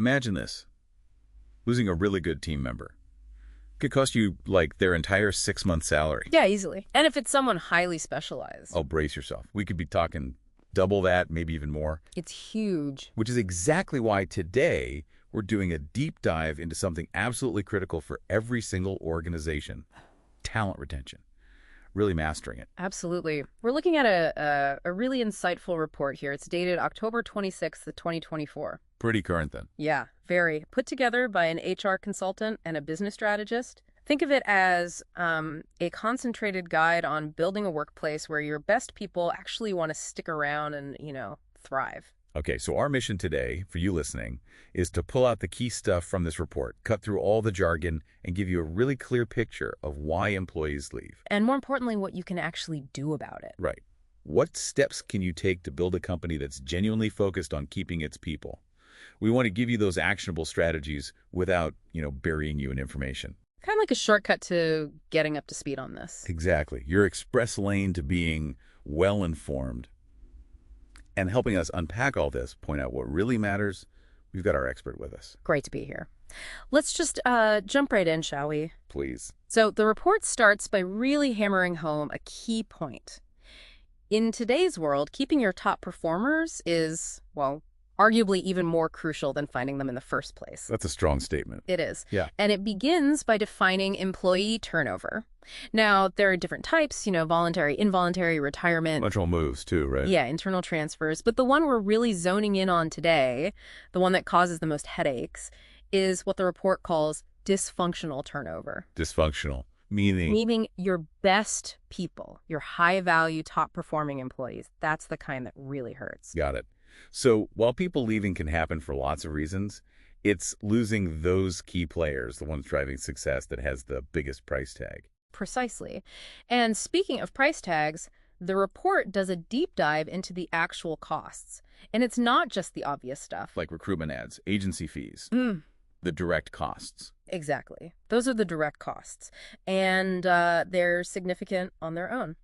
Imagine this. Losing a really good team member. Could cost you, like, their entire 6-month salary. Yeah, easily. And if it's someone highly specialized. Oh, brace yourself. We could be talking double that, maybe even more. It's huge. Which is exactly why today we're doing a deep dive into something absolutely critical for every single organization. Talent retention. Really mastering it. Absolutely. We're looking at a really insightful report here. It's dated October 26th, 2024. Pretty current then. Yeah, very. Put together by an HR consultant and a business strategist. Think of it as a concentrated guide on building a workplace where your best people actually want to stick around and, thrive. Okay, so our mission today, for you listening, is to pull out the key stuff from this report, cut through all the jargon, and give you a really clear picture of why employees leave. And more importantly, what you can actually do about it. Right. What steps can you take to build a company that's genuinely focused on keeping its people? We want to give you those actionable strategies without, burying you in information. Kind of like a shortcut to getting up to speed on this. Exactly. Your express lane to being well-informed. And helping us unpack all this, point out what really matters, we've got our expert with us. Great to be here. Let's just jump right in, shall we? Please. So the report starts by really hammering home a key point. In today's world, keeping your top performers is, well, arguably even more crucial than finding them in the first place. That's a strong statement. It is. Yeah. And it begins by defining employee turnover. Now, there are different types, voluntary, involuntary, retirement. Lateral moves too, right? Yeah, internal transfers. But the one we're really zoning in on today, the one that causes the most headaches, is what the report calls dysfunctional turnover. Dysfunctional. Meaning your best people, your high-value, top-performing employees. That's the kind that really hurts. Got it. So while people leaving can happen for lots of reasons, it's losing those key players, the ones driving success, that has the biggest price tag. Precisely. And speaking of price tags, the report does a deep dive into the actual costs. And it's not just the obvious stuff. Like recruitment ads, agency fees, the direct costs. Exactly. Those are the direct costs. And they're significant on their own.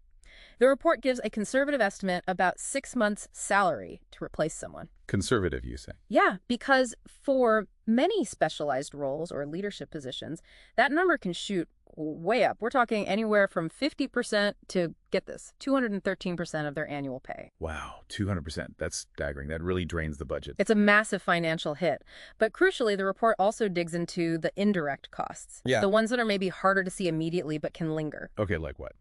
The report gives a conservative estimate about 6 months' salary to replace someone. Conservative, you say? Yeah, because for many specialized roles or leadership positions, that number can shoot way up. We're talking anywhere from 50% to, get this, 213% of their annual pay. Wow, 200%. That's staggering. That really drains the budget. It's a massive financial hit. But crucially, the report also digs into the indirect costs. Yeah. The ones that are maybe harder to see immediately but can linger. Okay, like what?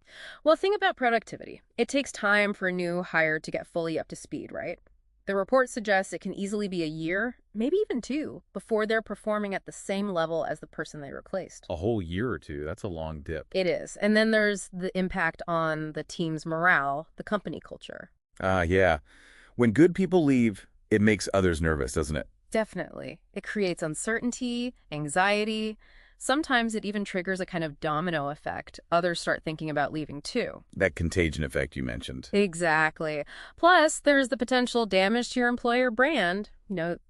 Well, think about productivity. It takes time for a new hire to get fully up to speed, right? The report suggests it can easily be a year, maybe even 2, before they're performing at the same level as the person they replaced. A whole year or 2. That's a long dip. It is. And then there's the impact on the team's morale, the company culture. Yeah. When good people leave, it makes others nervous, doesn't it? Definitely. It creates uncertainty, anxiety. Sometimes it even triggers a kind of domino effect. Others start thinking about leaving too. That contagion effect you mentioned. Exactly. Plus, there's the potential damage to your employer brand.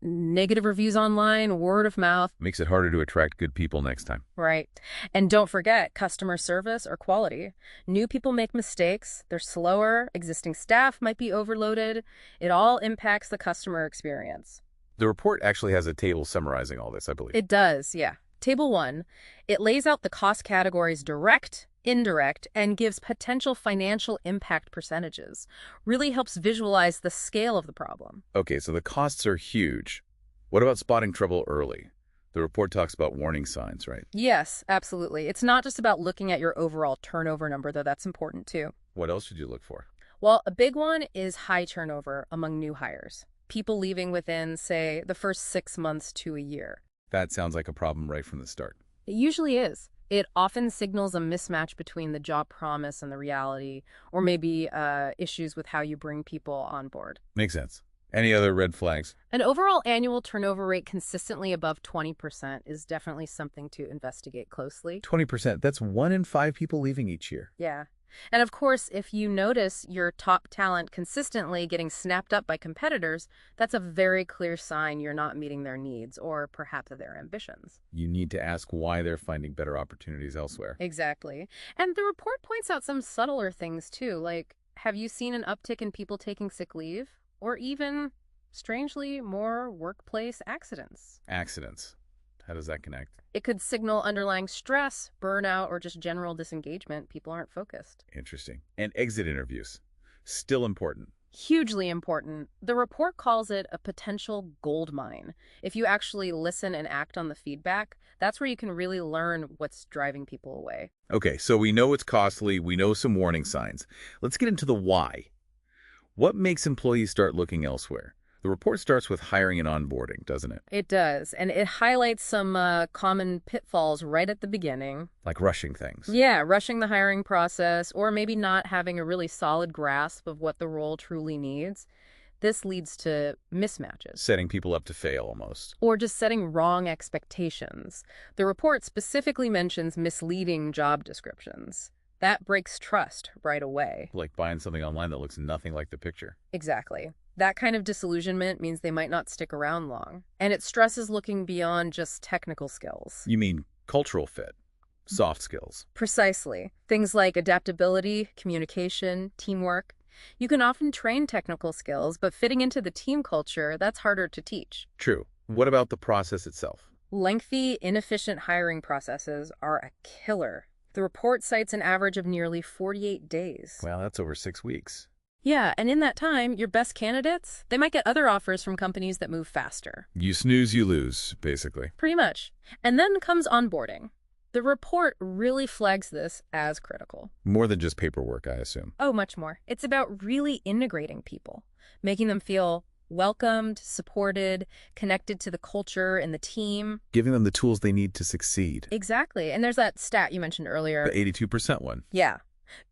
Negative reviews online, word of mouth. Makes it harder to attract good people next time. Right. And don't forget customer service or quality. New people make mistakes. They're slower. Existing staff might be overloaded. It all impacts the customer experience. The report actually has a table summarizing all this, I believe. It does, yeah. Table 1, it lays out the cost categories direct, indirect, and gives potential financial impact percentages. Really helps visualize the scale of the problem. Okay, so the costs are huge. What about spotting trouble early? The report talks about warning signs, right? Yes, absolutely. It's not just about looking at your overall turnover number, though that's important too. What else should you look for? Well, a big one is high turnover among new hires. People leaving within, say, the first 6 months to a year. That sounds like a problem right from the start. It usually is. It often signals a mismatch between the job promise and the reality, or maybe issues with how you bring people on board. Makes sense. Any other red flags? An overall annual turnover rate consistently above 20% is definitely something to investigate closely. 20%. That's 1 in 5 people leaving each year. Yeah. And of course, if you notice your top talent consistently getting snapped up by competitors, that's a very clear sign you're not meeting their needs or perhaps their ambitions. You need to ask why they're finding better opportunities elsewhere. Exactly. And the report points out some subtler things too, like have you seen an uptick in people taking sick leave? Or even strangely, more workplace accidents. Accidents. How does that connect? It could signal underlying stress, burnout, or just general disengagement. People aren't focused. Interesting. And exit interviews. Still important. Hugely important. The report calls it a potential gold mine. If you actually listen and act on the feedback, that's where you can really learn what's driving people away. Okay, so we know it's costly. We know some warning signs. Let's get into the why. What makes employees start looking elsewhere? The report starts with hiring and onboarding, doesn't it? It does, and it highlights some common pitfalls right at the beginning. Like rushing things. Yeah, rushing the hiring process, or maybe not having a really solid grasp of what the role truly needs. This leads to mismatches. Setting people up to fail almost. Or just setting wrong expectations. The report specifically mentions misleading job descriptions. That breaks trust right away. Like buying something online that looks nothing like the picture. Exactly. That kind of disillusionment means they might not stick around long. And it stresses looking beyond just technical skills. You mean cultural fit, soft skills. Precisely. Things like adaptability, communication, teamwork. You can often train technical skills, but fitting into the team culture, that's harder to teach. True. What about the process itself? Lengthy, inefficient hiring processes are a killer. The report cites an average of nearly 48 days. Well, that's over 6 weeks. Yeah, and in that time, your best candidates, they might get other offers from companies that move faster. You snooze, you lose, basically. Pretty much. And then comes onboarding. The report really flags this as critical. More than just paperwork, I assume. Oh, much more. It's about really integrating people, making them feel welcomed, supported, connected to the culture and the team. Giving them the tools they need to succeed. Exactly. And there's that stat you mentioned earlier. The 82% one. Yeah.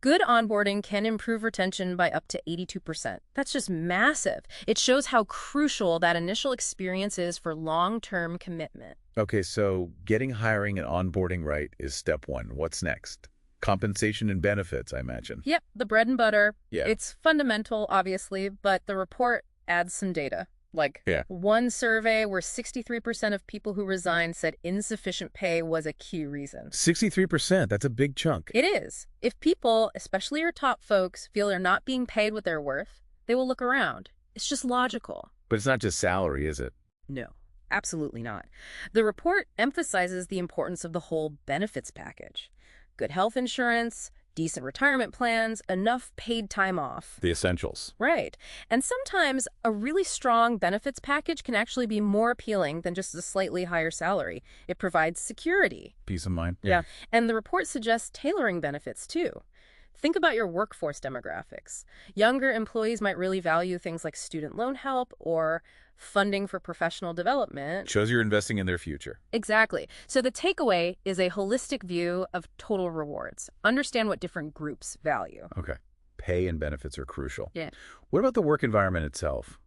Good onboarding can improve retention by up to 82%. That's just massive. It shows how crucial that initial experience is for long-term commitment. Okay, so getting hiring and onboarding right is step one. What's next? Compensation and benefits, I imagine. Yep, the bread and butter. Yeah. It's fundamental, obviously, but the report adds some data. Like Yeah. one survey where 63% of people who resigned said insufficient pay was a key reason. 63%, that's a big chunk. It is. If people, especially your top folks, feel they're not being paid what they're worth, they will look around. It's just logical. But it's not just salary, is it? No, absolutely not. The report emphasizes the importance of the whole benefits package. Good health insurance, decent retirement plans, enough paid time off. The essentials. Right. And sometimes a really strong benefits package can actually be more appealing than just a slightly higher salary. It provides security. Peace of mind. Yeah. And the report suggests tailoring benefits too. Think about your workforce demographics. Younger employees might really value things like student loan help or funding for professional development. Shows you're investing in their future. Exactly. So the takeaway is a holistic view of total rewards. Understand what different groups value. Okay. Pay and benefits are crucial. Yeah. What about the work environment itself?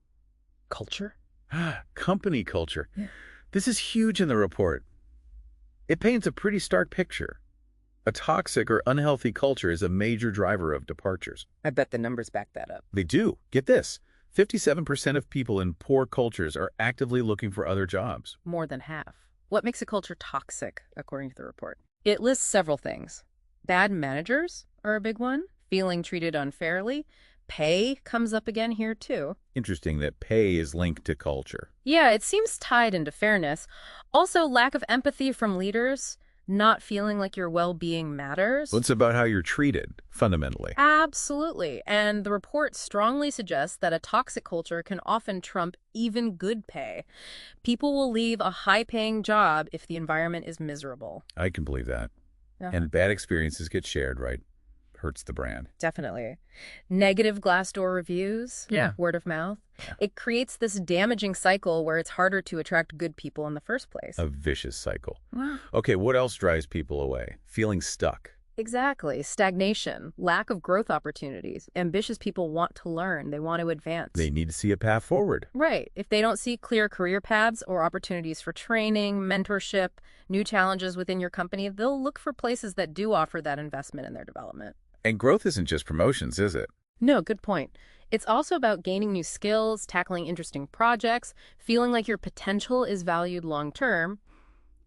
Culture? Company culture. Yeah. This is huge in the report. It paints a pretty stark picture. A toxic or unhealthy culture is a major driver of departures. I bet the numbers back that up. They do. Get this. 57% of people in poor cultures are actively looking for other jobs. More than half. What makes a culture toxic, according to the report? It lists several things. Bad managers are a big one. Feeling treated unfairly. Pay comes up again here, too. Interesting that pay is linked to culture. Yeah, it seems tied into fairness. Also, lack of empathy from leaders. Not feeling like your well-being matters. Well, it's about how you're treated, fundamentally. Absolutely. And the report strongly suggests that a toxic culture can often trump even good pay. People will leave a high-paying job if the environment is miserable. I can believe that. Yeah. And bad experiences get shared, right? Hurts the brand. Definitely. Negative Glassdoor reviews, Yeah. word of mouth. Yeah. It creates this damaging cycle where it's harder to attract good people in the first place. A vicious cycle. Wow. Okay, what else drives people away? Feeling stuck. Exactly. Stagnation, lack of growth opportunities. Ambitious people want to learn. They want to advance. They need to see a path forward. Right. If they don't see clear career paths or opportunities for training, mentorship, new challenges within your company, they'll look for places that do offer that investment in their development. And growth isn't just promotions, is it? No, good point. It's also about gaining new skills, tackling interesting projects, feeling like your potential is valued long-term.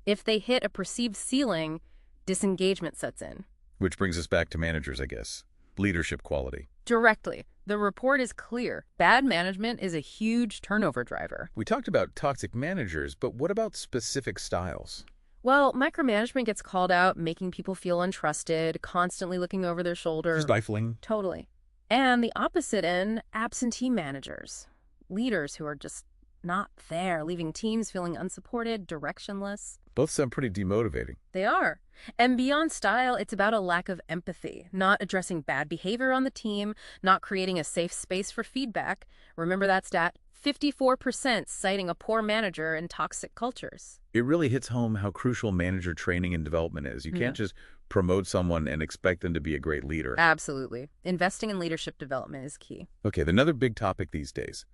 If they hit a perceived ceiling, disengagement sets in. Which brings us back to managers, I guess. Leadership quality. Directly. The report is clear. Bad management is a huge turnover driver. We talked about toxic managers, but what about specific styles? Well, micromanagement gets called out, making people feel untrusted, constantly looking over their shoulder. Stifling. Totally. And the opposite end, absentee managers. Leaders who are just not there, leaving teams feeling unsupported, directionless. Both sound pretty demotivating. They are. And beyond style, it's about a lack of empathy, not addressing bad behavior on the team, not creating a safe space for feedback. Remember that stat? 54% citing a poor manager in toxic cultures. It really hits home how crucial manager training and development is. You can't just promote someone and expect them to be a great leader. Absolutely. Investing in leadership development is key. Okay, another big topic these days,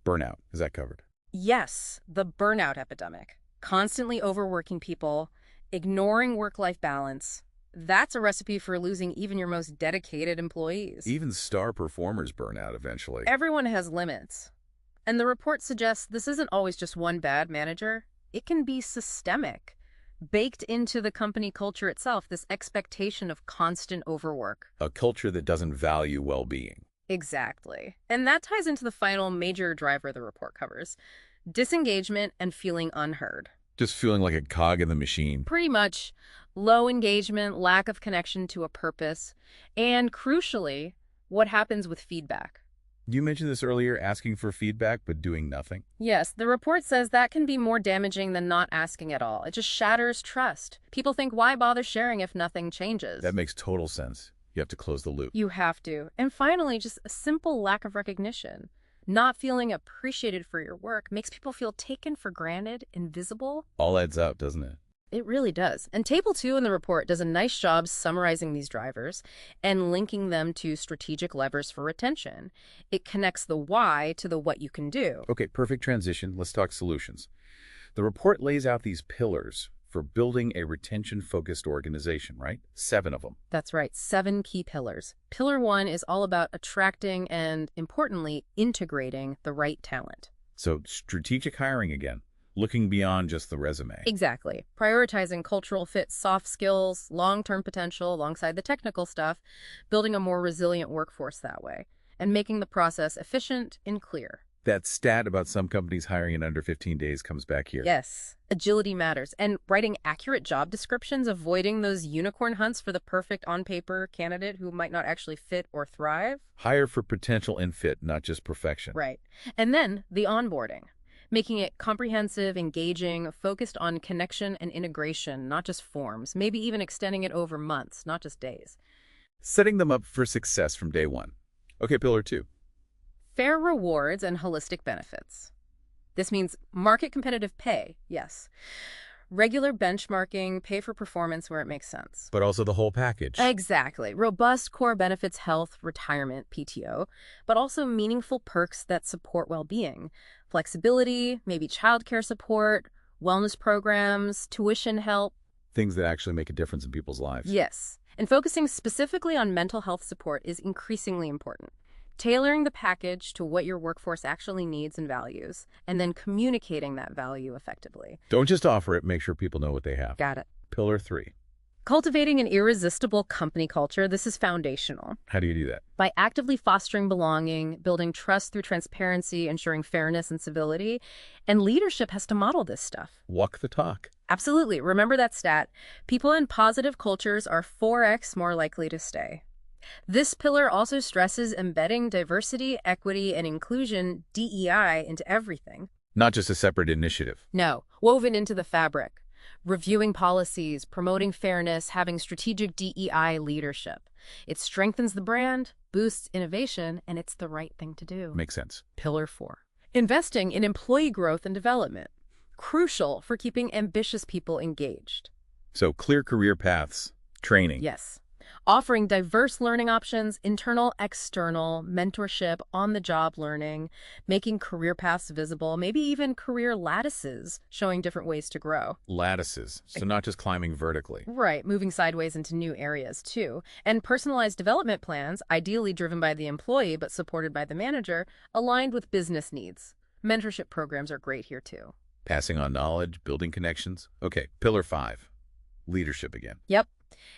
burnout. Is that covered? Yes, the burnout epidemic. Constantly overworking people, ignoring work-life balance. That's a recipe for losing even your most dedicated employees. Even star performers burn out eventually. Everyone has limits. And the report suggests this isn't always just one bad manager. It can be systemic, baked into the company culture itself, this expectation of constant overwork. A culture that doesn't value well-being. Exactly. And that ties into the final major driver the report covers, disengagement and feeling unheard. Just feeling like a cog in the machine. Pretty much low engagement, lack of connection to a purpose, and crucially, what happens with feedback. You mentioned this earlier, asking for feedback but doing nothing. Yes, the report says that can be more damaging than not asking at all. It just shatters trust. People think, why bother sharing if nothing changes? That makes total sense. You have to close the loop. You have to. And finally, just a simple lack of recognition. Not feeling appreciated for your work makes people feel taken for granted, invisible. All adds up, doesn't it? It really does. And Table 2 in the report does a nice job summarizing these drivers and linking them to strategic levers for retention. It connects the why to the what you can do. Okay, perfect transition. Let's talk solutions. The report lays out these pillars for building a retention-focused organization, right? 7 of them. That's right, 7 key pillars. Pillar 1 is all about attracting and, importantly, integrating the right talent. So strategic hiring again. Looking beyond just the resume. Exactly. Prioritizing cultural fit, soft skills, long-term potential alongside the technical stuff, building a more resilient workforce that way, and making the process efficient and clear. That stat about some companies hiring in under 15 days comes back here. Yes, agility matters. And writing accurate job descriptions, avoiding those unicorn hunts for the perfect on-paper candidate who might not actually fit or thrive. Hire for potential and fit, not just perfection. Right. And then the onboarding. Making it comprehensive, engaging, focused on connection and integration, not just forms, maybe even extending it over months, not just days. Setting them up for success from day one. Okay, pillar 2. Fair rewards and holistic benefits. This means market competitive pay, yes. Regular benchmarking, pay for performance where it makes sense. But also the whole package. Exactly. Robust core benefits, health, retirement, PTO, but also meaningful perks that support well-being. Flexibility, maybe childcare support, wellness programs, tuition help. Things that actually make a difference in people's lives. Yes. And focusing specifically on mental health support is increasingly important. Tailoring the package to what your workforce actually needs and values, and then communicating that value effectively. Don't just offer it, make sure people know what they have. Got it. Pillar 3. Cultivating an irresistible company culture, this is foundational. How do you do that? By actively fostering belonging, building trust through transparency, ensuring fairness and civility, and leadership has to model this stuff. Walk the talk. Absolutely. Remember that stat. People in positive cultures are 4x more likely to stay. This pillar also stresses embedding diversity, equity, and inclusion, DEI, into everything. Not just a separate initiative. No, woven into the fabric. Reviewing policies, promoting fairness, having strategic DEI leadership. It strengthens the brand, boosts innovation, and it's the right thing to do. Makes sense. Pillar 4. Investing in employee growth and development. Crucial for keeping ambitious people engaged. So clear career paths, training. Yes. Offering diverse learning options, internal, external, mentorship, on-the-job learning, making career paths visible, maybe even career lattices, showing different ways to grow. Lattices, so not just climbing vertically. Right, moving sideways into new areas too. And personalized development plans, ideally driven by the employee but supported by the manager, aligned with business needs. Mentorship programs are great here too. Passing on knowledge, building connections. Okay, pillar 5. Leadership again. Yep.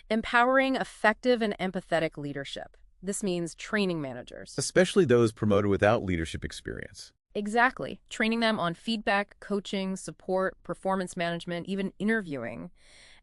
Empowering effective and empathetic leadership. This means training managers. Especially those promoted without leadership experience. Exactly. Training them on feedback, coaching, support, performance management, even interviewing.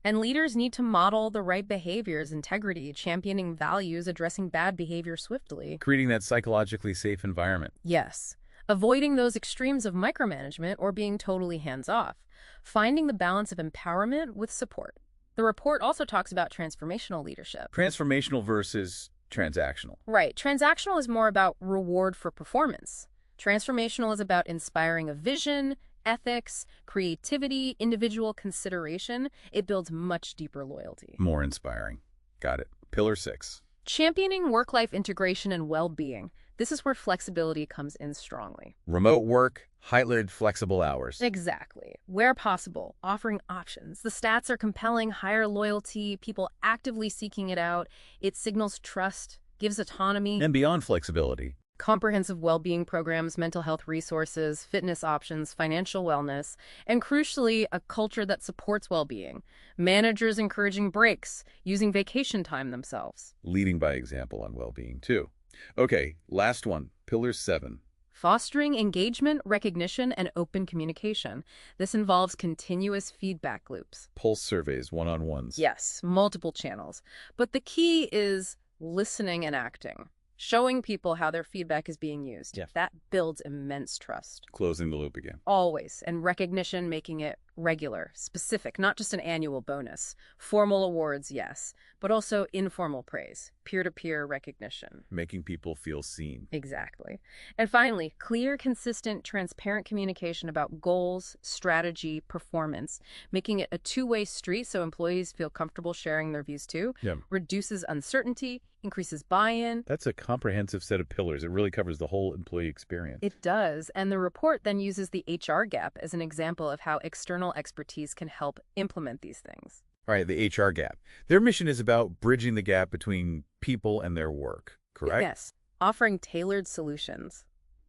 And leaders need to model the right behaviors, integrity, championing values, addressing bad behavior swiftly. Creating that psychologically safe environment. Yes. Avoiding those extremes of micromanagement or being totally hands-off. Finding the balance of empowerment with support. The report also talks about transformational leadership. Transformational versus transactional. Right. Transactional is more about reward for performance. Transformational is about inspiring a vision, ethics, creativity, individual consideration. It builds much deeper loyalty. More inspiring. Got it. Pillar 6. Championing work-life integration and well-being. This is where flexibility comes in strongly. Remote work, highlighted flexible hours. Exactly. Where possible, offering options. The stats are compelling, higher loyalty, people actively seeking it out. It signals trust, gives autonomy. And beyond flexibility. Comprehensive well-being programs, mental health resources, fitness options, financial wellness, and crucially, a culture that supports well-being. Managers encouraging breaks, using vacation time themselves. Leading by example on well-being, too. Okay, last one. Pillar 7. Fostering engagement, recognition, and open communication. This involves continuous feedback loops. Pulse surveys, one-on-ones. Yes, multiple channels. But the key is listening and acting. Showing people how their feedback is being used. Yeah. That builds immense trust. Closing the loop again. Always. And recognition, making it regular, specific, not just an annual bonus. Formal awards, yes, but also informal praise, peer-to-peer recognition. Making people feel seen. Exactly. And finally, clear, consistent, transparent communication about goals, strategy, performance, making it a two-way street so employees feel comfortable sharing their views too. Yeah. Reduces uncertainty, increases buy-in. That's a comprehensive set of pillars. It really covers the whole employee experience. It does, and the report then uses the HR gap as an example of how external expertise can help implement these things. All right, the HR gap. Their mission is about bridging the gap between people and their work, correct? Yes, offering tailored solutions.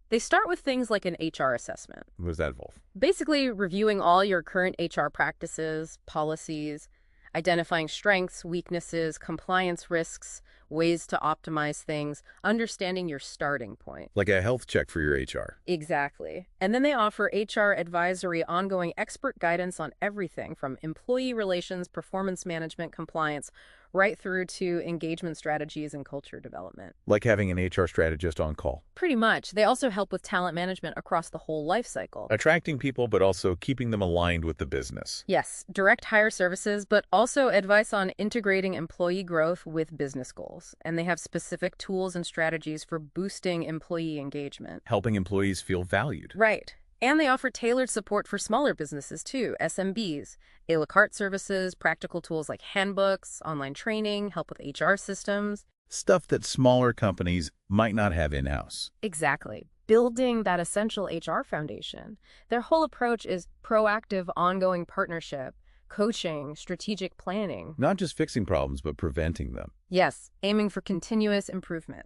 They start with things like an HR assessment. What does that involve? Basically, reviewing all your current HR practices, policies, identifying strengths, weaknesses, compliance risks, ways to optimize things, understanding your starting point. Like a health check for your HR. Exactly. And then they offer HR advisory, ongoing expert guidance on everything from employee relations, performance management, compliance, right through to engagement strategies and culture development. Like having an HR strategist on call. Pretty much. They also help with talent management across the whole life cycle. Attracting people, but also keeping them aligned with the business. Yes, direct hire services, but also advice on integrating employee growth with business goals. And they have specific tools and strategies for boosting employee engagement. Helping employees feel valued. Right. And they offer tailored support for smaller businesses too, SMBs, a la carte services, practical tools like handbooks, online training, help with HR systems. Stuff that smaller companies might not have in-house. Exactly. Building that essential HR foundation. Their whole approach is proactive, ongoing partnership, coaching, strategic planning. Not just fixing problems, but preventing them. Yes, aiming for continuous improvement.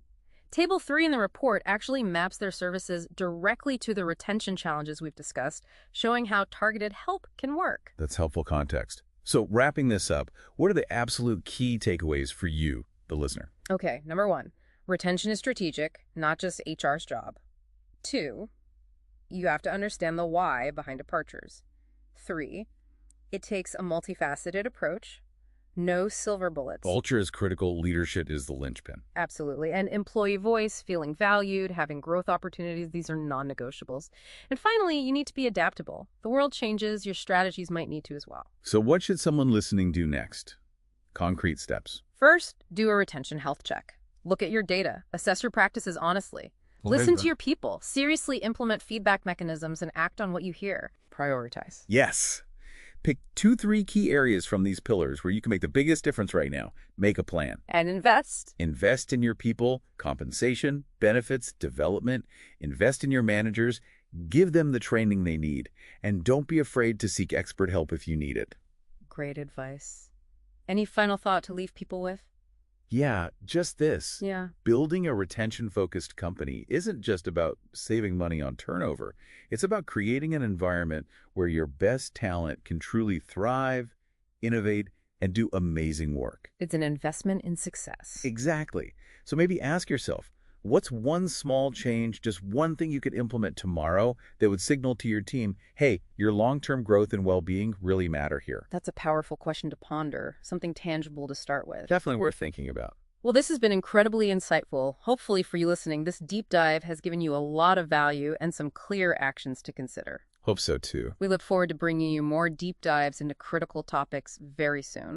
Table 3 in the report actually maps their services directly to the retention challenges we've discussed, showing how targeted help can work. That's helpful context. So wrapping this up, what are the absolute key takeaways for you, the listener? Okay, number 1, retention is strategic, not just HR's job. 2, you have to understand the why behind departures. 3, it takes a multifaceted approach. No silver bullets. Culture is critical. Leadership is the linchpin. Absolutely. And employee voice, feeling valued, having growth opportunities, these are non-negotiables. And finally, you need to be adaptable. The world changes, your strategies might need to as well. So what should someone listening do next? Concrete steps. First, do a retention health check. Look at your data. Assess your practices honestly. Listen to your people. Seriously implement feedback mechanisms and act on what you hear. Prioritize. Yes. Pick 2-3 key areas from these pillars where you can make the biggest difference right now. Make a plan. And invest. Invest in your people, compensation, benefits, development. Invest in your managers. Give them the training they need. And don't be afraid to seek expert help if you need it. Great advice. Any final thought to leave people with? Yeah, just this. Yeah. Building a retention-focused company isn't just about saving money on turnover. It's about creating an environment where your best talent can truly thrive, innovate, and do amazing work. It's an investment in success. Exactly. So maybe ask yourself, what's one small change, just one thing you could implement tomorrow that would signal to your team, hey, your long-term growth and well-being really matter here? That's a powerful question to ponder, something tangible to start with. Definitely worth thinking about. Well, this has been incredibly insightful. Hopefully for you listening, this deep dive has given you a lot of value and some clear actions to consider. Hope so too. We look forward to bringing you more deep dives into critical topics very soon.